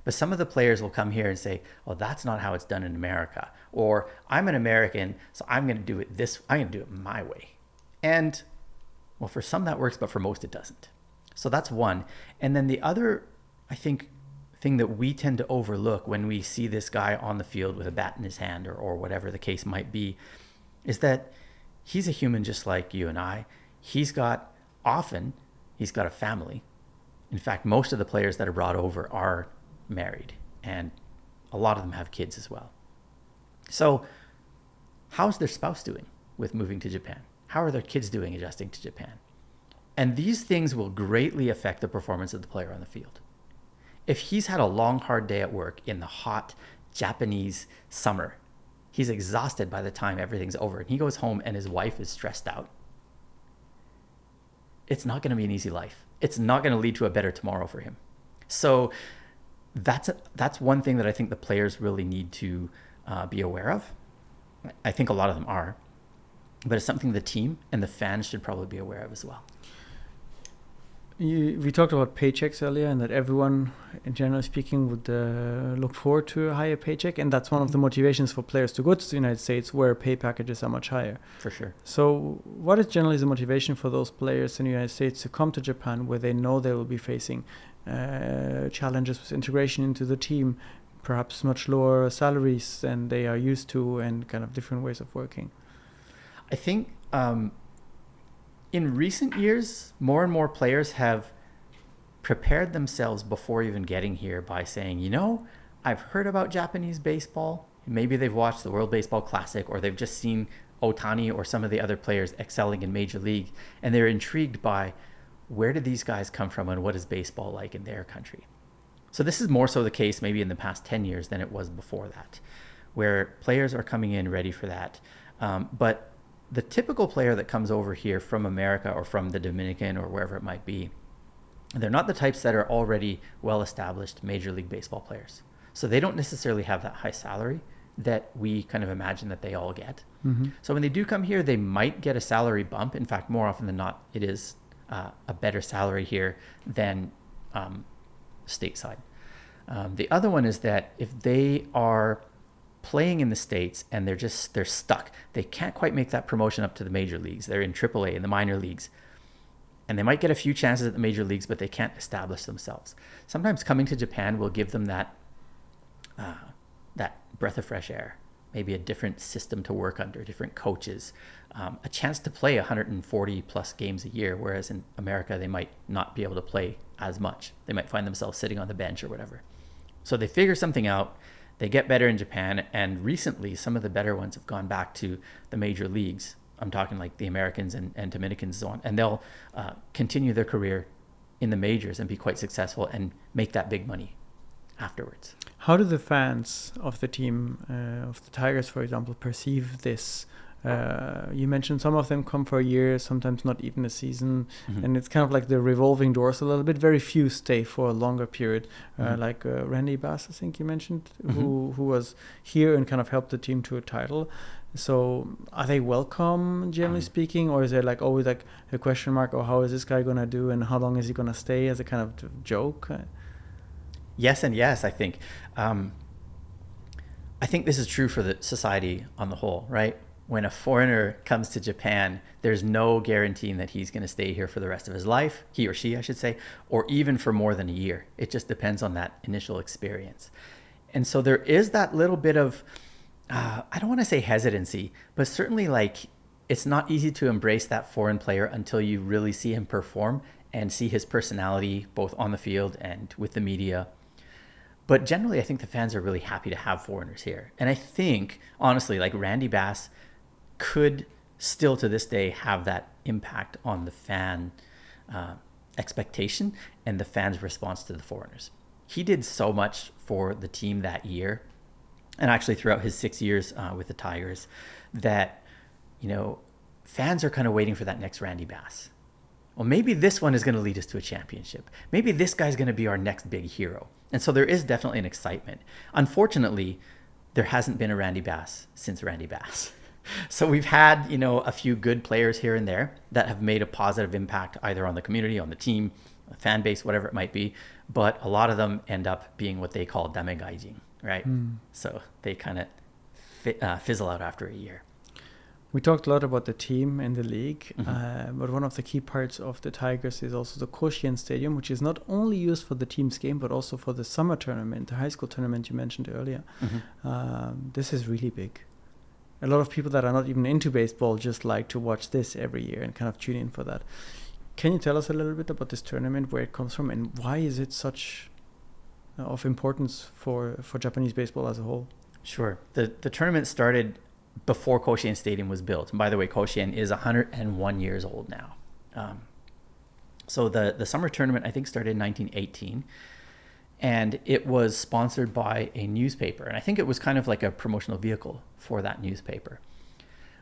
But some of the players will come here and say, well, that's not how it's done in America. Or I'm an American, so I'm going to do it I'm going to do it my way. And well, for some that works, but for most it doesn't. So that's one. And then the other, I think, thing that we tend to overlook when we see this guy on the field with a bat in his hand or whatever the case might be, is that he's a human just like you and I. He's got a family. In fact, most of the players that are brought over are married, and a lot of them have kids as well. So how's their spouse doing with moving to Japan? How are their kids doing adjusting to Japan? And these things will greatly affect the performance of the player on the field. If he's had a long, hard day at work in the hot Japanese summer, he's exhausted by the time everything's over, and he goes home and his wife is stressed out, it's not going to be an easy life. It's not going to lead to a better tomorrow for him. So that's one thing that I think the players really need to be aware of. I think a lot of them are, but it's something the team and the fans should probably be aware of as well. We talked about paychecks earlier, and that everyone, generally speaking, would look forward to a higher paycheck, and that's one of the motivations for players to go to the United States, where pay packages are much higher. For sure. So what is generally the motivation for those players in the United States to come to Japan, where they know they will be facing challenges with integration into the team, perhaps much lower salaries than they are used to, and kind of different ways of working? I think in recent years, more and more players have prepared themselves before even getting here by saying, I've heard about Japanese baseball. Maybe they've watched the World Baseball Classic, or they've just seen Otani or some of the other players excelling in Major League, and they're intrigued by, where did these guys come from and what is baseball like in their country? So this is more so the case maybe in the past 10 years than it was before that, where players are coming in ready for that. But the typical player that comes over here from America or from the Dominican or wherever it might be, they're not the types that are already well-established Major League Baseball players. So they don't necessarily have that high salary that we kind of imagine that they all get. Mm-hmm. So when they do come here, they might get a salary bump. In fact, more often than not, it is a better salary here than stateside. The other one is that if they are playing in the States and they're stuck, they can't quite make that promotion up to the major leagues. They're in AAA, in the minor leagues. And they might get a few chances at the major leagues, but they can't establish themselves. Sometimes coming to Japan will give them that breath of fresh air, maybe a different system to work under, different coaches, a chance to play 140 plus games a year, whereas in America, they might not be able to play as much. They might find themselves sitting on the bench or whatever. So they figure something out, they get better in Japan, and recently some of the better ones have gone back to the major leagues. I'm talking like the Americans and Dominicans and so on, and they'll continue their career in the majors and be quite successful and make that big money afterwards. How do the fans of the team, of the Tigers, for example, perceive this? You mentioned some of them come for a year, sometimes not even a season, and it's kind of like the revolving doors a little bit. Very few stay for a longer period, like Randy Bass, I think you mentioned, who was here and kind of helped the team to a title. So are they welcome, generally speaking, or is there like always like a question mark, or how is this guy going to do and how long is he going to stay, as a kind of joke? Yes and yes, I think. I think this is true for the society on the whole, right? When a foreigner comes to Japan, there's no guaranteeing that he's going to stay here for the rest of his life, he or she, I should say, or even for more than a year. It just depends on that initial experience. And so there is that little bit of, I don't want to say hesitancy, but certainly like it's not easy to embrace that foreign player until you really see him perform and see his personality both on the field and with the media. But generally, I think the fans are really happy to have foreigners here. And I think, honestly, like Randy Bass could still to this day have that impact on the fan expectation and the fans' response to the foreigners. He did so much for the team that year, and actually throughout his 6 years with the Tigers, that, you know, fans are kind of waiting for that next Randy Bass. Well, maybe this one is going to lead us to a championship. Maybe this guy's going to be our next big hero. And so there is definitely an excitement. Unfortunately, there hasn't been a Randy Bass since Randy Bass. So we've had, you know, a few good players here and there that have made a positive impact either on the community, on the team, the fan base, whatever it might be. But a lot of them end up being what they call damegaijin, right? So they kind of fizzle out after a year. We talked a lot about the team and the league, but one of the key parts of the Tigers is also the Koshien Stadium, which is not only used for the team's game, but also for the summer tournament, the high school tournament you mentioned earlier. This is really big. A lot of people that are not even into baseball just like to watch this every year and kind of tune in for that. Can you tell us a little bit about this tournament, where it comes from, and why is it such of importance for Japanese baseball as a whole? Sure. The tournament started before Koshien Stadium was built. And by the way, Koshien is 101 years old now. So the summer tournament, I think, started in 1918. And it was sponsored by a newspaper. And I think it was kind of like a promotional vehicle for that newspaper.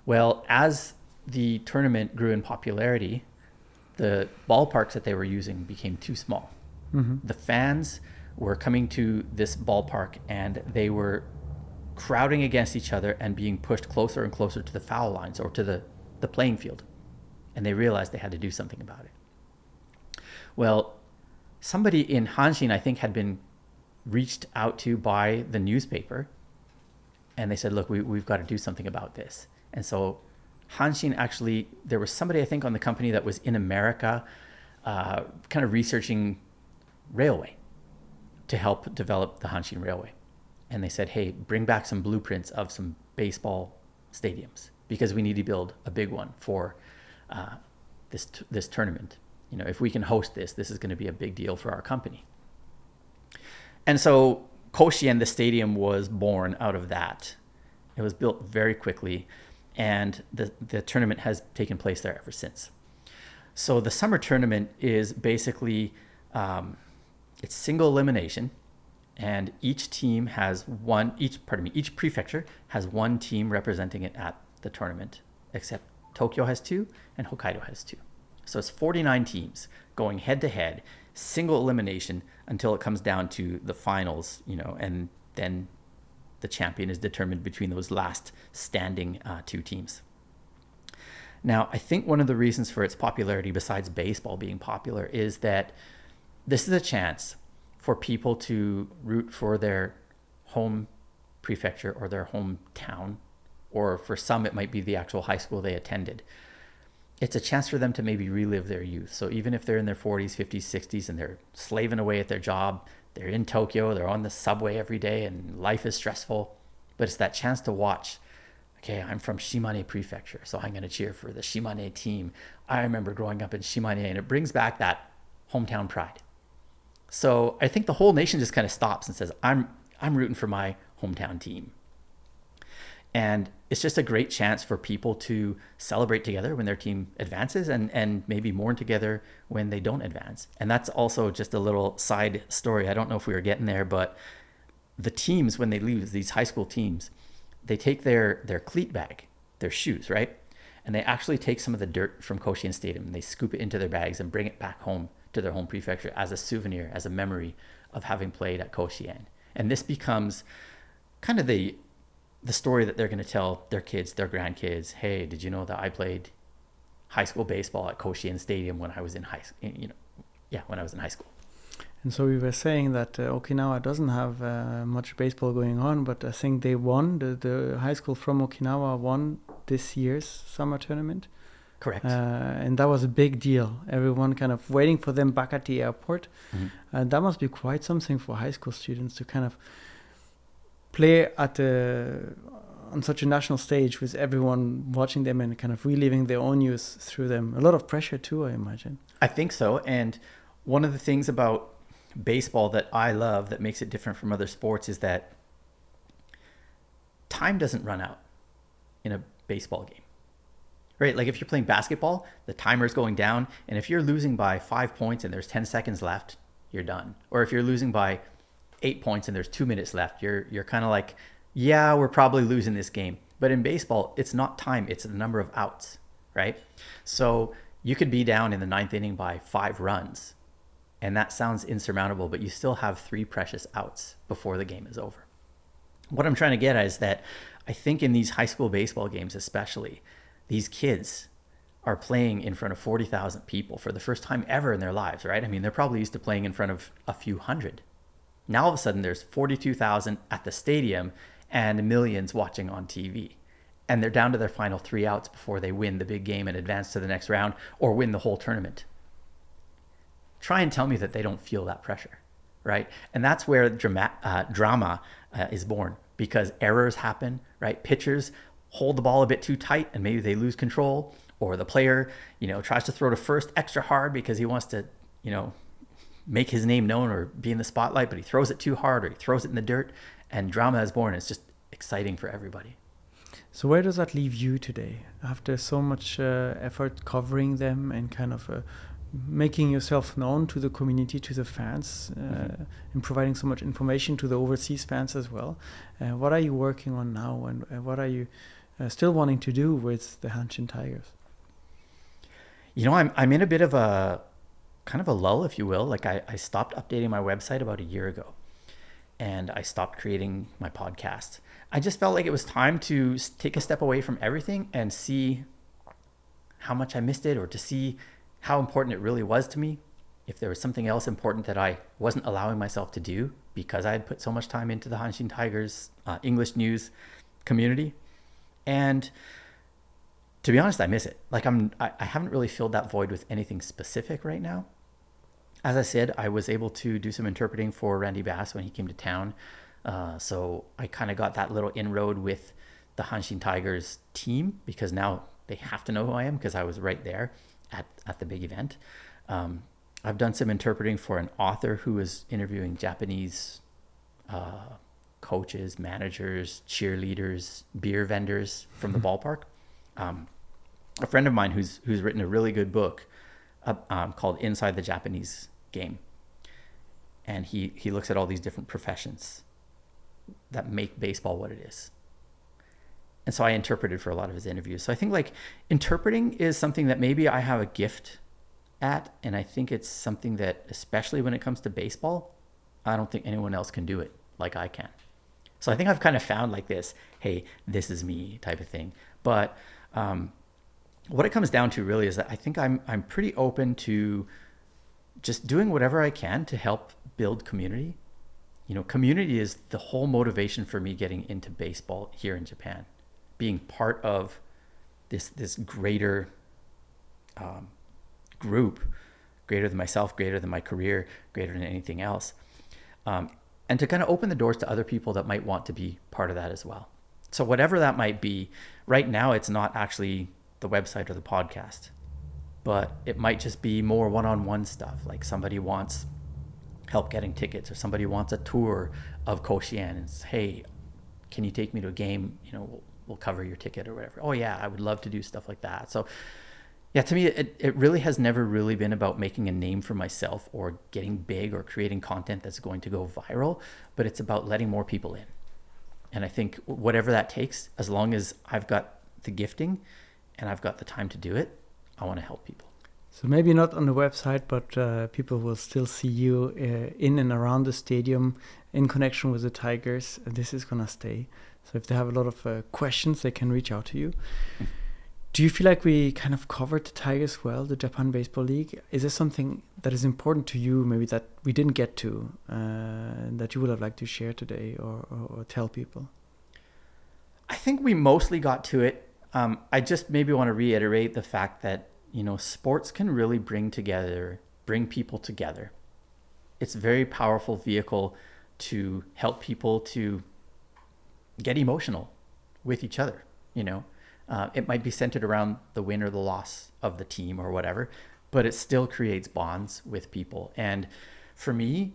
Well, as the tournament grew in popularity, the ballparks that they were using became too small. The fans were coming to this ballpark and they were crowding against each other and being pushed closer and closer to the foul lines or to the playing field. And they realized they had to do something about it. Well, somebody in Hanshin, I think, had been reached out to by the newspaper. And they said, look, we've got to do something about this. And so Hanshin actually, there was somebody, I think, on the company that was in America kind of researching railway to help develop the Hanshin Railway. And they said, hey, bring back some blueprints of some baseball stadiums because we need to build a big one for this tournament. You know, if we can host this is going to be a big deal for our company. And so Koshien, the stadium, was born out of that. It was built very quickly, and the tournament has taken place there ever since. So the summer tournament is basically, it's single elimination. And each prefecture has one team representing it at the tournament, except Tokyo has 2 and Hokkaido has 2. So it's 49 teams going head to head, single elimination until it comes down to the finals, you know, and then the champion is determined between those last standing 2 teams. Now, I think one of the reasons for its popularity, besides baseball being popular, is that this is a chance for people to root for their home prefecture or their hometown, or for some, it might be the actual high school they attended. It's a chance for them to maybe relive their youth. So even if they're in their 40s, 50s, 60s, and they're slaving away at their job, they're in Tokyo, they're on the subway every day, and life is stressful, but it's that chance to watch, okay, I'm from Shimane Prefecture, so I'm going to cheer for the Shimane team. I remember growing up in Shimane, and it brings back that hometown pride. So I think the whole nation just kind of stops and says, I'm rooting for my hometown team. And it's just a great chance for people to celebrate together when their team advances, and maybe mourn together when they don't advance. And that's also just a little side story. I don't know if we were getting there, but the teams, when they lose, these high school teams, they take their cleat bag, their shoes, right? And they actually take some of the dirt from Koshien Stadium and they scoop it into their bags and bring it back home to their home prefecture as a souvenir, as a memory of having played at Koshien. And this becomes kind of the story that they're going to tell their kids, their grandkids. Hey, did you know that I played high school baseball at Koshien Stadium when I was in high school? When I was in high school. And so we were saying that Okinawa doesn't have much baseball going on, but I think they won. The high school from Okinawa won this year's summer tournament. Correct. And that was a big deal. Everyone kind of waiting for them back at the airport. Mm-hmm. And that must be quite something for high school students to kind of play on such a national stage with everyone watching them and kind of reliving their own youth through them. A lot of pressure too, I imagine. I think so. And one of the things about baseball that I love that makes it different from other sports is that time doesn't run out in a baseball game, right? Like if you're playing basketball, the timer's going down, and if you're losing by 5 points and there's 10 seconds left, you're done. Or if you're losing by 8 points and there's 2 minutes left, you're kind of like, yeah, we're probably losing this game. But in baseball, it's not time, it's the number of outs, right? So you could be down in the ninth inning by 5 runs, and that sounds insurmountable, but you still have 3 precious outs before the game is over. What I'm trying to get at is that I think in these high school baseball games especially, these kids are playing in front of 40,000 people for the first time ever in their lives, right? I mean, they're probably used to playing in front of a few hundred. Now all of a sudden there's 42,000 at the stadium and millions watching on TV. And they're down to their final 3 outs before they win the big game and advance to the next round or win the whole tournament. Try and tell me that they don't feel that pressure, right? And that's where drama is born, because errors happen, right? Pitchers hold the ball a bit too tight and maybe they lose control, or the player, tries to throw to first extra hard because he wants to, make his name known or be in the spotlight, but he throws it too hard or he throws it in the dirt, and drama is born. It's just exciting for everybody. So where does that leave you today after so much effort covering them and kind of making yourself known to the community, to the fans, and providing so much information to the overseas fans as well? What are you working on now, and what are you still wanting to do with the Hanshin Tigers? I'm in a bit of a kind of a lull, if you will. Like I stopped updating my website about a year ago, and I stopped creating my podcast. I just felt like it was time to take a step away from everything and see how much I missed it, or to see how important it really was to me. If there was something else important that I wasn't allowing myself to do because I had put so much time into the Hanshin Tigers English news community. And to be honest, I miss it. Like I haven't really filled that void with anything specific right now. As I said, I was able to do some interpreting for Randy Bass when he came to town. So I kind of got that little inroad with the Hanshin Tigers team, because now they have to know who I am because I was right there at the big event. I've done some interpreting for an author who was interviewing Japanese coaches, managers, cheerleaders, beer vendors from the ballpark. A friend of mine who's written a really good book called Inside the Japanese Game. And he looks at all these different professions that make baseball what it is. And so I interpreted for a lot of his interviews. So I think like interpreting is something that maybe I have a gift at, and I think it's something that, especially when it comes to baseball, I don't think anyone else can do it like I can. So I think I've kind of found like this, hey, this is me type of thing. But what it comes down to really is that I think I'm pretty open to just doing whatever I can to help build community. You know, community is the whole motivation for me getting into baseball here in Japan. Being part of this greater group, greater than myself, greater than my career, greater than anything else. And to kind of open the doors to other people that might want to be part of that as well. So whatever that might be, right now it's not actually the website or the podcast, but it might just be more one-on-one stuff. Like somebody wants help getting tickets, or somebody wants a tour of Koshien and says, hey, can you take me to a game? You know, we'll cover your ticket or whatever. Oh yeah, I would love to do stuff like that. So yeah, to me, it really has never really been about making a name for myself or getting big or creating content that's going to go viral, but it's about letting more people in. And I think whatever that takes, as long as I've got the gifting and I've got the time to do it, I want to help people. So maybe not on the website, but people will still see you in and around the stadium in connection with the Tigers. This is going to stay. So if they have a lot of questions, they can reach out to you. Mm-hmm. Do you feel like we kind of covered the Tigers well, the Japan Baseball League? Is there something that is important to you, maybe that we didn't get to, that you would have liked to share today or tell people? I think we mostly got to it. I just maybe want to reiterate the fact that, you know, sports can really bring people together. It's a very powerful vehicle to help people to get emotional with each other, you know. It might be centered around the win or the loss of the team or whatever, but it still creates bonds with people. And for me,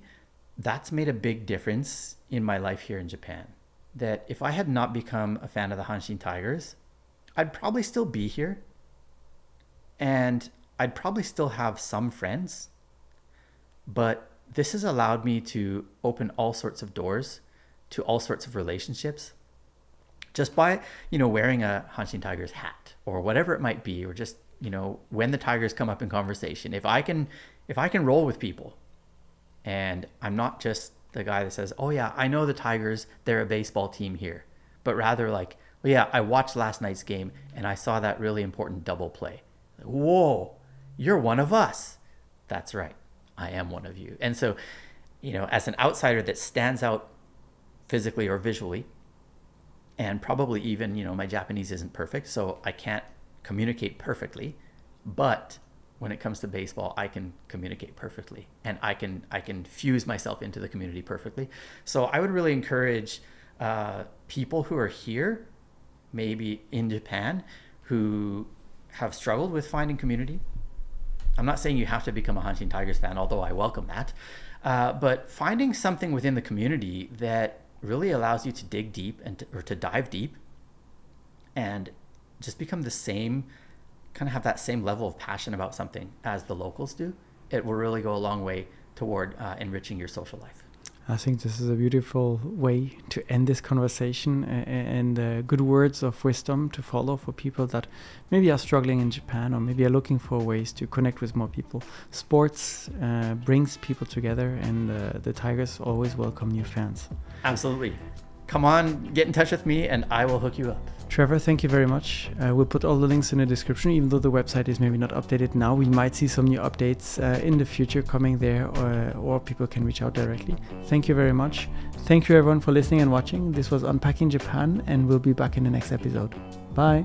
that's made a big difference in my life here in Japan. That if I had not become a fan of the Hanshin Tigers, I'd probably still be here. And I'd probably still have some friends. But this has allowed me to open all sorts of doors to all sorts of relationships. Just by, you know, wearing a Hanshin Tigers hat or whatever it might be, or just, you know, when the Tigers come up in conversation, if I can roll with people, and I'm not just the guy that says, oh yeah, I know the Tigers, they're a baseball team here, but rather like, well, yeah, I watched last night's game and I saw that really important double play. Whoa, you're one of us. That's right, I am one of you. And so, you know, as an outsider that stands out physically or visually, and probably even, you know, my Japanese isn't perfect, so I can't communicate perfectly. But when it comes to baseball, I can communicate perfectly, and I can fuse myself into the community perfectly. So I would really encourage people who are here, maybe in Japan, who have struggled with finding community. I'm not saying you have to become a Hanshin Tigers fan, although I welcome that. But finding something within the community that really allows you to dig deep or to dive deep and just become the same, kind of have that same level of passion about something as the locals do. It will really go a long way toward enriching your social life. I think this is a beautiful way to end this conversation, and good words of wisdom to follow for people that maybe are struggling in Japan or maybe are looking for ways to connect with more people. Sports brings people together, and the Tigers always welcome new fans. Absolutely. Come on, get in touch with me and I will hook you up. Trevor, thank you very much. We'll put all the links in the description. Even though the website is maybe not updated now, we might see some new updates in the future coming there, or people can reach out directly. Thank you very much. Thank you everyone for listening and watching. This was Unpacking Japan, and we'll be back in the next episode. Bye.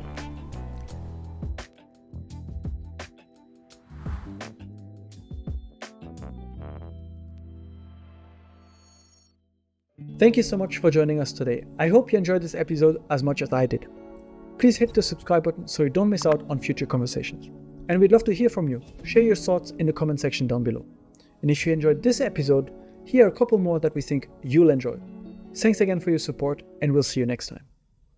Thank you so much for joining us today. I hope you enjoyed this episode as much as I did. Please hit the subscribe button so you don't miss out on future conversations. And we'd love to hear from you. Share your thoughts in the comment section down below. And if you enjoyed this episode, here are a couple more that we think you'll enjoy. Thanks again for your support, and we'll see you next time.